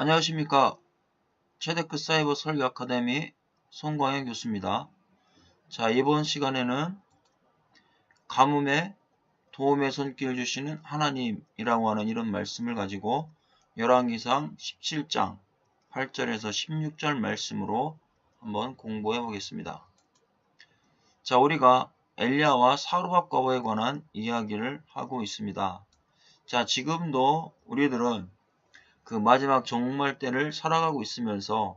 안녕하십니까. 최데크 사이버 설계 아카데미 송광현 교수입니다. 자, 이번 시간에는 가뭄에 도움의 손길을 주시는 하나님이라고 하는 이런 말씀을 가지고 열왕기상 17장 8절에서 16절 말씀으로 한번 공부해 보겠습니다. 자, 우리가 엘리야와 사르밧 과부에 관한 이야기를 하고 있습니다. 자, 지금도 우리들은 그 마지막 종말 때를 살아가고 있으면서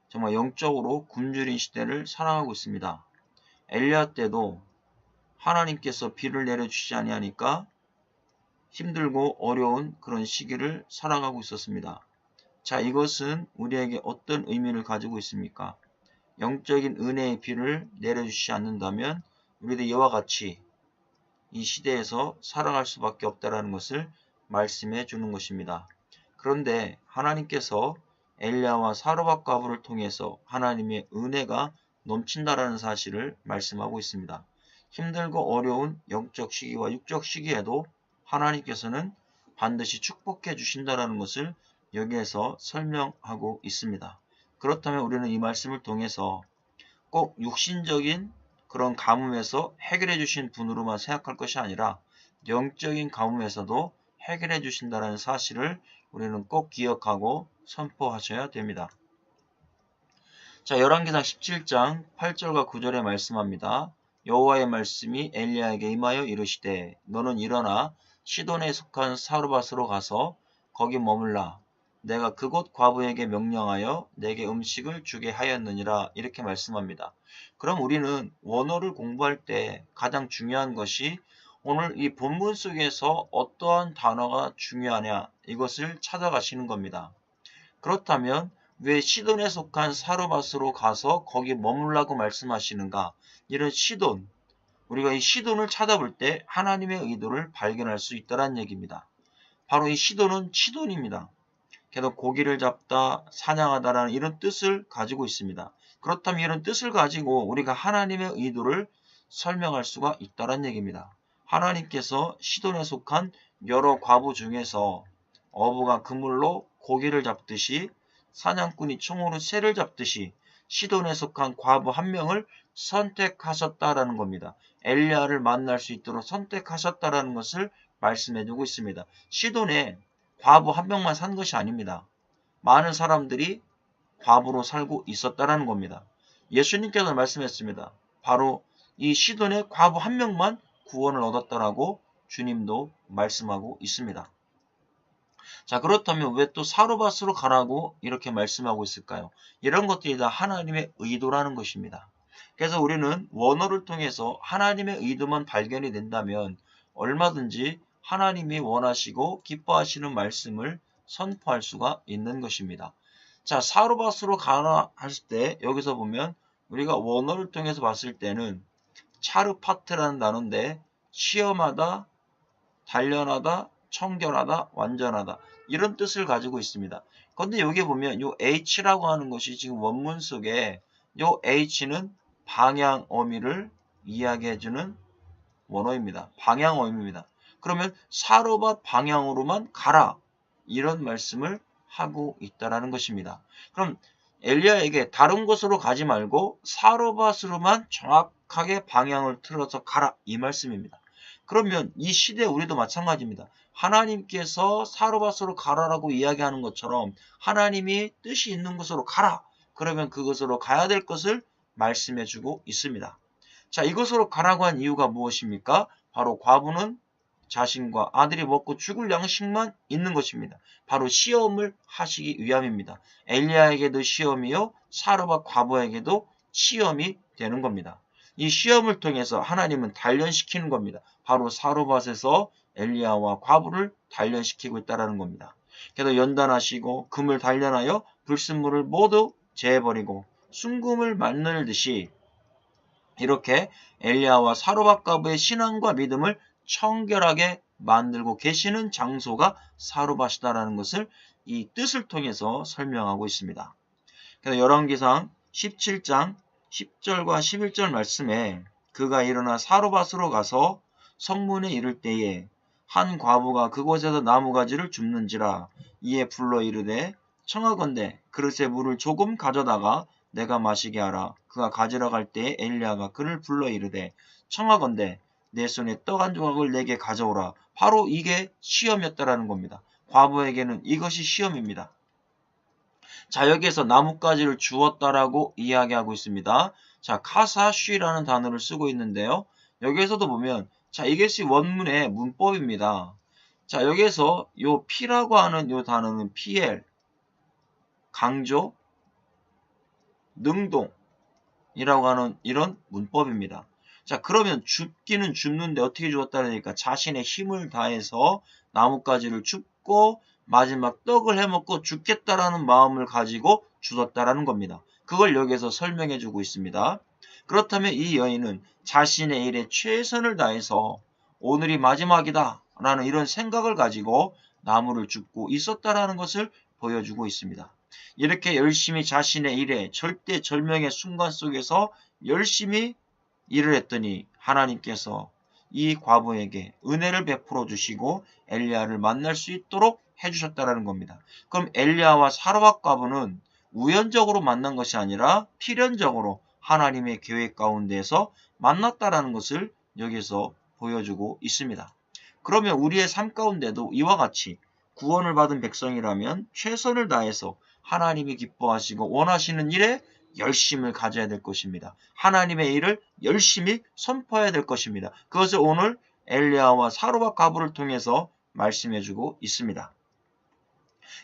정말 영적으로 굶주린 시대를 살아가고 있습니다. 엘리야 때도 하나님께서 비를 내려주시지 아니하니까 힘들고 어려운 그런 시기를 살아가고 있었습니다. 자, 이것은 우리에게 어떤 의미를 가지고 있습니까? 영적인 은혜의 비를 내려주시지 않는다면 우리도 이와 같이 이 시대에서 살아갈 수밖에 없다는 것을 말씀해 주는 것입니다. 그런데 하나님께서 엘리야와 사르밧 과부를 통해서 하나님의 은혜가 넘친다라는 사실을 말씀하고 있습니다. 힘들고 어려운 영적 시기와 육적 시기에도 하나님께서는 반드시 축복해 주신다라는 것을 여기에서 설명하고 있습니다. 그렇다면 우리는 이 말씀을 통해서 꼭 육신적인 그런 가뭄에서 해결해 주신 분으로만 생각할 것이 아니라 영적인 가뭄에서도 해결해 주신다는 사실을 우리는 꼭 기억하고 선포하셔야 됩니다. 자, 열왕기상 17장 8절과 9절에 말씀합니다. 여호와의 말씀이 엘리야에게 임하여 이르시되 너는 일어나 시돈에 속한 사르밧으로 가서 거기 머물라. 내가 그곳 과부에게 명령하여 내게 음식을 주게 하였느니라. 이렇게 말씀합니다. 그럼 우리는 원어를 공부할 때 가장 중요한 것이 오늘 이 본문 속에서 어떠한 단어가 중요하냐 이것을 찾아가시는 겁니다. 그렇다면 왜 시돈에 속한 사르밧으로 가서 거기 머물라고 말씀하시는가? 이런 시돈, 우리가 이 시돈을 찾아볼 때 하나님의 의도를 발견할 수 있다는 얘기입니다. 바로 이 시돈은 치돈입니다. 그래서 고기를 잡다, 사냥하다라는 이런 뜻을 가지고 있습니다. 그렇다면 이런 뜻을 가지고 우리가 하나님의 의도를 설명할 수가 있다는 얘기입니다. 하나님께서 시돈에 속한 여러 과부 중에서 어부가 그물로 고기를 잡듯이 사냥꾼이 총으로 새를 잡듯이 시돈에 속한 과부 한 명을 선택하셨다라는 겁니다. 엘리야를 만날 수 있도록 선택하셨다라는 것을 말씀해주고 있습니다. 시돈에 과부 한 명만 산 것이 아닙니다. 많은 사람들이 과부로 살고 있었다라는 겁니다. 예수님께서 말씀했습니다. 바로 이 시돈에 과부 한 명만 구원을 얻었다라고 주님도 말씀하고 있습니다. 자, 그렇다면 왜 또 사르밧으로 가라고 이렇게 말씀하고 있을까요? 이런 것들이 다 하나님의 의도라는 것입니다. 그래서 우리는 원어를 통해서 하나님의 의도만 발견이 된다면 얼마든지 하나님이 원하시고 기뻐하시는 말씀을 선포할 수가 있는 것입니다. 자, 사르밧으로 가라 했을 때 여기서 보면 우리가 원어를 통해서 봤을 때는 차르파트라는 단어인데 시험하다, 단련하다, 청결하다, 완전하다 이런 뜻을 가지고 있습니다. 그런데 여기 보면 요 H라고 하는 것이 지금 원문 속에 요 H는 방향 어미를 이야기해주는 원어입니다. 방향 어미입니다. 그러면 사르밧 방향으로만 가라 이런 말씀을 하고 있다라는 것입니다. 그럼 엘리야에게 다른 곳으로 가지 말고 사르밧으로만 정확하게 방향을 틀어서 가라 이 말씀입니다. 그러면 이 시대 우리도 마찬가지입니다. 하나님께서 사르밧으로 가라라고 이야기하는 것처럼 하나님이 뜻이 있는 곳으로 가라. 그러면 그곳으로 가야 될 것을 말씀해주고 있습니다. 자, 이곳으로 가라고 한 이유가 무엇입니까? 바로 과부는 자신과 아들이 먹고 죽을 양식만 있는 것입니다. 바로 시험을 하시기 위함입니다. 엘리야에게도 시험이요 사르밧 과부에게도 시험이 되는 겁니다. 이 시험을 통해서 하나님은 단련시키는 겁니다. 바로 사르밧에서 엘리야와 과부를 단련시키고 있다는 겁니다. 그래서 연단하시고 금을 단련하여 불순물을 모두 제해버리고 순금을 만들듯이 이렇게 엘리야와 사르밧 과부의 신앙과 믿음을 청결하게 만들고 계시는 장소가 사르밧이다라는 것을 이 뜻을 통해서 설명하고 있습니다. 그래서 열왕기상 17장 10절과 11절 말씀에 그가 일어나 사르밧으로 가서 성문에 이를 때에 한 과부가 그곳에서 나무가지를 줍는지라 이에 불러 이르되 청하건대 그릇에 물을 조금 가져다가 내가 마시게 하라. 그가 가지러 갈 때에 엘리야가 그를 불러 이르되 청하건대 내 손에 떡 한 조각을 내게 가져오라. 바로 이게 시험이었다라는 겁니다. 과부에게는 이것이 시험입니다. 자, 여기에서 나뭇가지를 주었다라고 이야기하고 있습니다. 자, 카사쉬라는 단어를 쓰고 있는데요. 여기에서도 보면 자, 이것이 원문의 문법입니다. 자, 여기에서 요 피라고 하는 요 단어는 PL 강조 능동이라고 하는 이런 문법입니다. 자, 그러면 줍기는 줍는데 어떻게 주었다니까 자신의 힘을 다해서 나뭇가지를 줍고 마지막 떡을 해먹고 죽겠다라는 마음을 가지고 주었다라는 겁니다. 그걸 여기서 설명해 주고 있습니다. 그렇다면 이 여인은 자신의 일에 최선을 다해서 오늘이 마지막이다 라는 이런 생각을 가지고 나무를 줍고 있었다라는 것을 보여주고 있습니다. 이렇게 열심히 자신의 일에 절대절명의 순간 속에서 열심히 일을 했더니 하나님께서 이 과부에게 은혜를 베풀어 주시고 엘리야를 만날 수 있도록 해주셨다라는 겁니다. 그럼 엘리야와 사르밧 과부는 우연적으로 만난 것이 아니라 필연적으로 하나님의 계획 가운데에서 만났다라는 것을 여기서 보여주고 있습니다. 그러면 우리의 삶 가운데도 이와 같이 구원을 받은 백성이라면 최선을 다해서 하나님이 기뻐하시고 원하시는 일에 열심을 가져야 될 것입니다. 하나님의 일을 열심히 선포해야 될 것입니다. 그것을 오늘 엘리야와 사르밧 과부를 통해서 말씀해주고 있습니다.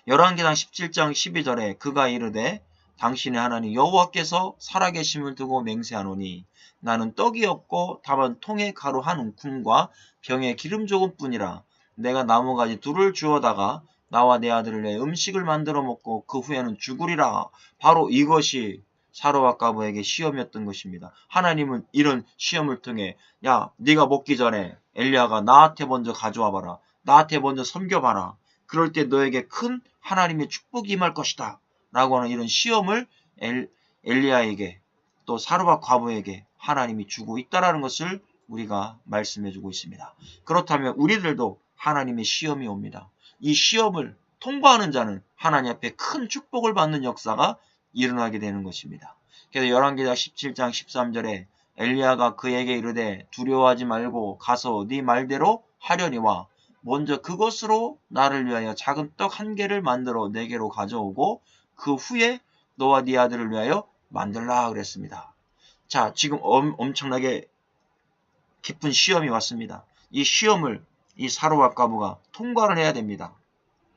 열왕기상 17장 12절에 그가 이르되 당신의 하나님 여호와께서 살아계심을 두고 맹세하노니 나는 떡이 없고 다만 통에 가루 한 움큼과 병에 기름 조금뿐이라. 내가 나무가지 둘을 주어다가 나와 내 아들을 내 음식을 만들어 먹고 그 후에는 죽으리라. 바로 이것이 사르밧 과부에게 시험이었던 것입니다. 하나님은 이런 시험을 통해 야 네가 먹기 전에 엘리야가 나한테 먼저 가져와 봐라. 나한테 먼저 섬겨봐라. 그럴 때 너에게 큰 하나님의 축복이 임할 것이다. 라고 하는 이런 시험을 엘리야에게 또 사르밧 과부에게 하나님이 주고 있다는 것을 우리가 말씀해주고 있습니다. 그렇다면 우리들도 하나님의 시험이 옵니다. 이 시험을 통과하는 자는 하나님 앞에 큰 축복을 받는 역사가 일어나게 되는 것입니다. 그래서 열왕기상 17장 13절에 엘리야가 그에게 이르되 두려워하지 말고 가서 네 말대로 하려니와 먼저 그것으로 나를 위하여 작은 떡 한 개를 만들어 내게로 가져오고 그 후에 너와 네 아들을 위하여 만들라 그랬습니다. 자, 지금 엄청나게 깊은 시험이 왔습니다. 이 시험을 이 사르밧 과부가 통과를 해야 됩니다.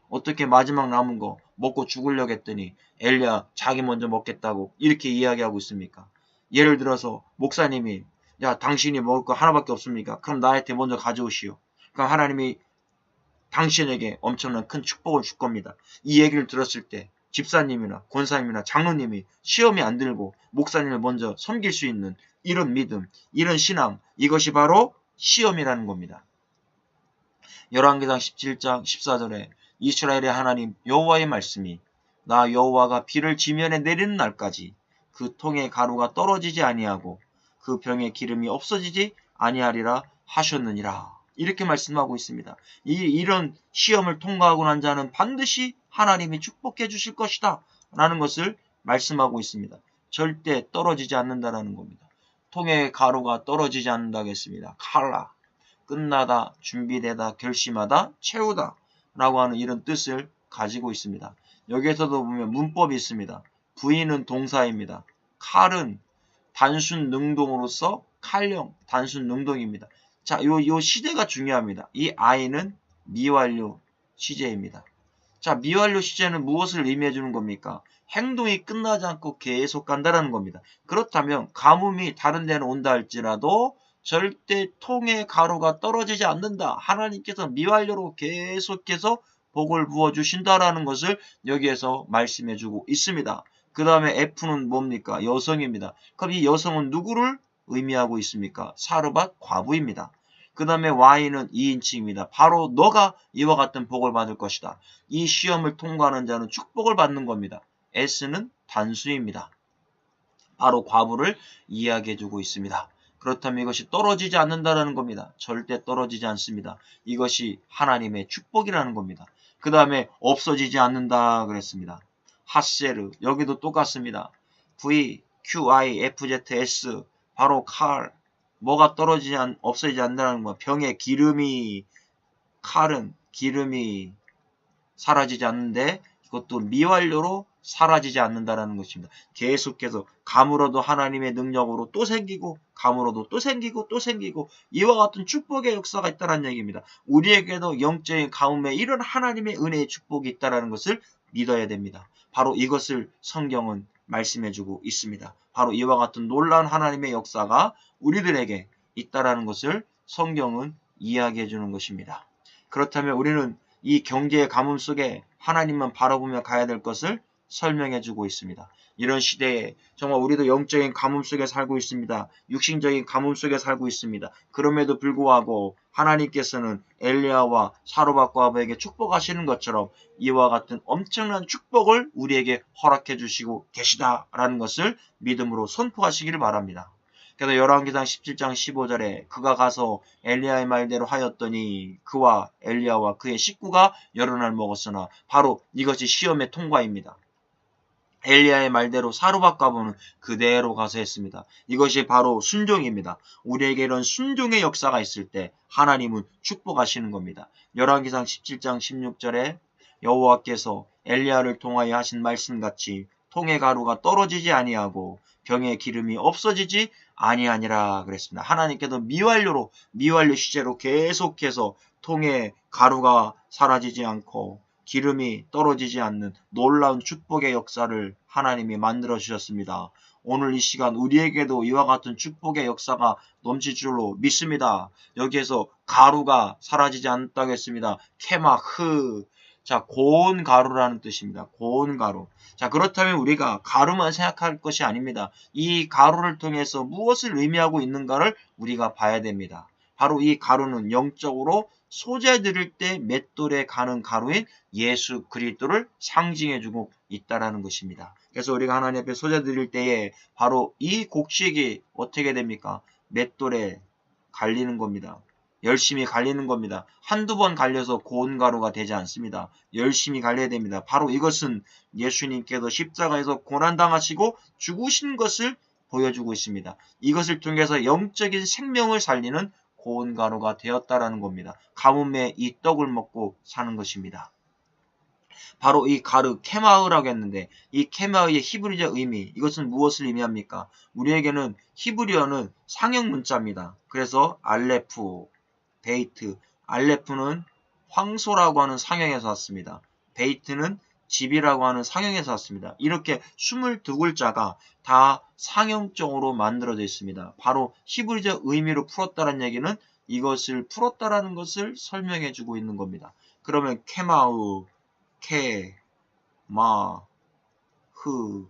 어떻게 마지막 남은 거 먹고 죽으려고 했더니 엘리야 자기 먼저 먹겠다고 이렇게 이야기하고 있습니까? 예를 들어서 목사님이 야 당신이 먹을 거 하나밖에 없습니까? 그럼 나한테 먼저 가져오시오. 그럼 하나님이 당신에게 엄청난 큰 축복을 줄 겁니다. 이 얘기를 들었을 때 집사님이나 권사님이나 장로님이 시험이 안 들고 목사님을 먼저 섬길 수 있는 이런 믿음, 이런 신앙, 이것이 바로 시험이라는 겁니다. 열왕기상 17장 14절에 이스라엘의 하나님 여호와의 말씀이 나 여호와가 비를 지면에 내리는 날까지 그 통에 가루가 떨어지지 아니하고 그 병에 기름이 없어지지 아니하리라 하셨느니라. 이렇게 말씀하고 있습니다. 이런 시험을 통과하고 난 자는 반드시 하나님이 축복해 주실 것이다 라는 것을 말씀하고 있습니다. 절대 떨어지지 않는다라는 겁니다. 통에 가루가 떨어지지 않는다고 했습니다. 칼라, 끝나다, 준비되다, 결심하다, 채우다 라고 하는 이런 뜻을 가지고 있습니다. 여기에서도 보면 문법이 있습니다. 부인은 동사입니다. 칼은 단순 능동으로서 칼령, 단순 능동입니다. 자, 요 시제가 중요합니다. 이 I는 미완료 시제입니다. 자, 미완료 시제는 무엇을 의미해 주는 겁니까? 행동이 끝나지 않고 계속 간다는 겁니다. 그렇다면 가뭄이 다른 데는 온다 할지라도 절대 통에 가루가 떨어지지 않는다. 하나님께서 미완료로 계속해서 복을 부어주신다라는 것을 여기에서 말씀해 주고 있습니다. 그 다음에 F는 뭡니까? 여성입니다. 그럼 이 여성은 누구를 의미하고 있습니까? 사르밧 과부입니다. 그 다음에 Y는 2인칭입니다. 바로 너가 이와 같은 복을 받을 것이다. 이 시험을 통과하는 자는 축복을 받는 겁니다. S는 단수입니다. 바로 과부를 이야기해주고 있습니다. 그렇다면 이것이 떨어지지 않는다는 겁니다. 절대 떨어지지 않습니다. 이것이 하나님의 축복이라는 겁니다. 그 다음에 없어지지 않는다 그랬습니다. 하세르, 여기도 똑같습니다. V, Q, I, F, Z, S, 바로 칼, 뭐가 없어지지 않는다는 거. 병에 기름이, 칼은 기름이 사라지지 않는데 이것도 미완료로 사라지지 않는다는 것입니다. 계속해서 가물어도 하나님의 능력으로 또 생기고 가물어도 또 생기고 또 생기고 이와 같은 축복의 역사가 있다는 얘기입니다. 우리에게도 영적인 가뭄에 이런 하나님의 은혜의 축복이 있다는 것을 믿어야 됩니다. 바로 이것을 성경은 말씀해주고 있습니다. 바로 이와 같은 놀라운 하나님의 역사가 우리들에게 있다는 것을 성경은 이야기해주는 것입니다. 그렇다면 우리는 이 경제의 가뭄 속에 하나님만 바라보며 가야 될 것을 설명해주고 있습니다. 이런 시대에 정말 우리도 영적인 가뭄 속에 살고 있습니다. 육신적인 가뭄 속에 살고 있습니다. 그럼에도 불구하고 하나님께서는 엘리야와 사로밧과 아버에게 축복하시는 것처럼 이와 같은 엄청난 축복을 우리에게 허락해 주시고 계시다라는 것을 믿음으로 선포하시기를 바랍니다. 그래서 열왕기상 17장 15절에 그가 가서 엘리야의 말대로 하였더니 그와 엘리야와 그의 식구가 여러 날 먹었으나 바로 이것이 시험의 통과입니다. 엘리야의 말대로 사로밧과 아버는 그대로 가서 했습니다. 이것이 바로 순종입니다. 우리에게 이런 순종의 역사가 있을 때 하나님은 축복하시는 겁니다. 열왕기상 17장 16절에 여호와께서 엘리야를 통하여 하신 말씀같이 통의 가루가 떨어지지 아니하고 병의 기름이 없어지지 아니하니라 그랬습니다. 하나님께서 미완료 시제로 계속해서 통의 가루가 사라지지 않고 기름이 떨어지지 않는 놀라운 축복의 역사를 하나님이 만들어 주셨습니다. 오늘 이 시간 우리에게도 이와 같은 축복의 역사가 넘칠 줄로 믿습니다. 여기에서 가루가 사라지지 않았다고 했습니다. 케마흐, 자, 고운 가루라는 뜻입니다. 고운 가루. 자, 그렇다면 우리가 가루만 생각할 것이 아닙니다. 이 가루를 통해서 무엇을 의미하고 있는가를 우리가 봐야 됩니다. 바로 이 가루는 영적으로 소재 드릴 때 맷돌에 가는 가루인 예수 그리스도를 상징해주고 있다라는 것입니다. 그래서 우리가 하나님 앞에 소재 드릴 때에 바로 이 곡식이 어떻게 됩니까? 맷돌에 갈리는 겁니다. 열심히 갈리는 겁니다. 한두 번 갈려서 고운 가루가 되지 않습니다. 열심히 갈려야 됩니다. 바로 이것은 예수님께서 십자가에서 고난당하시고 죽으신 것을 보여주고 있습니다. 이것을 통해서 영적인 생명을 살리는 고운 가루가 되었다라는 겁니다. 가뭄에 이 떡을 먹고 사는 것입니다. 바로 이 가루, 케마흐라고 했는데 이 케마흐의 히브리어 의미, 이것은 무엇을 의미합니까? 우리에게는 히브리어는 상형 문자입니다. 그래서 알레프, 베이트, 알레프는 황소라고 하는 상형에서 왔습니다. 베이트는 집이라고 하는 상형에서 왔습니다. 이렇게 22글자가 다 상형적으로 만들어져 있습니다. 바로 히브리적 의미로 풀었다는 얘기는 이것을 풀었다라는 것을 설명해 주고 있는 겁니다. 그러면 케마우, 케, 마, 흐,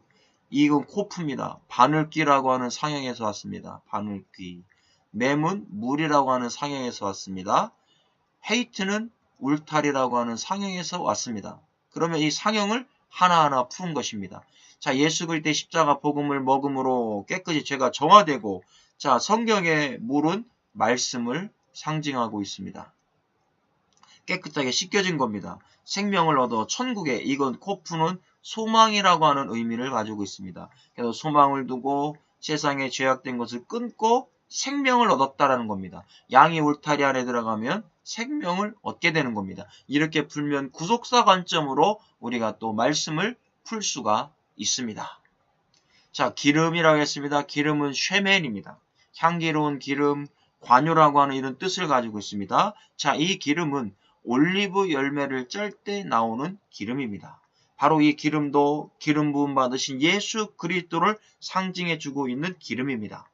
이건 코프입니다. 바늘귀라고 하는 상형에서 왔습니다. 바늘귀. 맴은 물이라고 하는 상형에서 왔습니다. 헤이트는 울타리라고 하는 상형에서 왔습니다. 그러면 이 상형을 하나하나 푸는 것입니다. 자, 예수 그리스도의 십자가 복음을 먹음으로 깨끗이 죄가 정화되고, 자, 성경의 물은 말씀을 상징하고 있습니다. 깨끗하게 씻겨진 겁니다. 생명을 얻어 천국에, 이건 코프는 소망이라고 하는 의미를 가지고 있습니다. 그래서 소망을 두고 세상에 죄악된 것을 끊고 생명을 얻었다라는 겁니다. 양이 울타리 안에 들어가면 생명을 얻게 되는 겁니다. 이렇게 풀면 구속사 관점으로 우리가 또 말씀을 풀 수가 있습니다. 자, 기름이라고 했습니다. 기름은 쉐멘입니다. 향기로운 기름, 관유라고 하는 이런 뜻을 가지고 있습니다. 자, 이 기름은 올리브 열매를 짤 때 나오는 기름입니다. 바로 이 기름도 기름 부음 받으신 예수 그리스도를 상징해 주고 있는 기름입니다.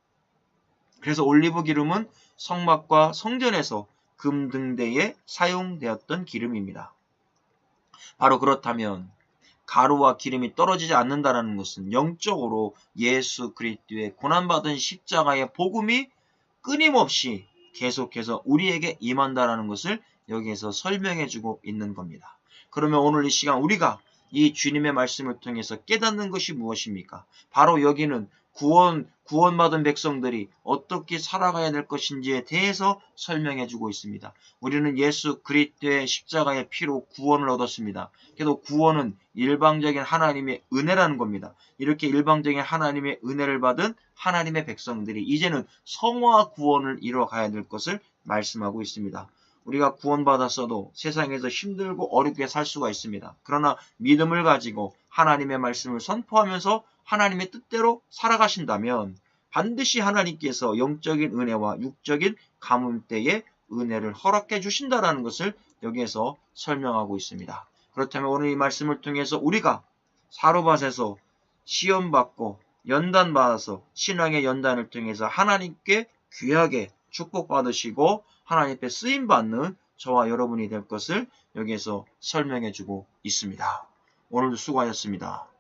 그래서 올리브 기름은 성막과 성전에서 금등대에 사용되었던 기름입니다. 바로 그렇다면 가루와 기름이 떨어지지 않는다는 것은 영적으로 예수 그리스도의 고난받은 십자가의 복음이 끊임없이 계속해서 우리에게 임한다는 것을 여기에서 설명해 주고 있는 겁니다. 그러면 오늘 이 시간 우리가 이 주님의 말씀을 통해서 깨닫는 것이 무엇입니까? 바로 여기는 구원받은 백성들이 어떻게 살아가야 될 것인지에 대해서 설명해 주고 있습니다. 우리는 예수 그리스도의 십자가의 피로 구원을 얻었습니다. 그래도 구원은 일방적인 하나님의 은혜라는 겁니다. 이렇게 일방적인 하나님의 은혜를 받은 하나님의 백성들이 이제는 성화 구원을 이뤄가야 될 것을 말씀하고 있습니다. 우리가 구원받았어도 세상에서 힘들고 어렵게 살 수가 있습니다. 그러나 믿음을 가지고 하나님의 말씀을 선포하면서 하나님의 뜻대로 살아가신다면 반드시 하나님께서 영적인 은혜와 육적인 가뭄 때에 은혜를 허락해 주신다는 것을 여기에서 설명하고 있습니다. 그렇다면 오늘 이 말씀을 통해서 우리가 사로밭에서 시험받고 연단받아서 신앙의 연단을 통해서 하나님께 귀하게 축복받으시고 하나님 앞에 쓰임받는 저와 여러분이 될 것을 여기에서 설명해 주고 있습니다. 오늘도 수고하셨습니다.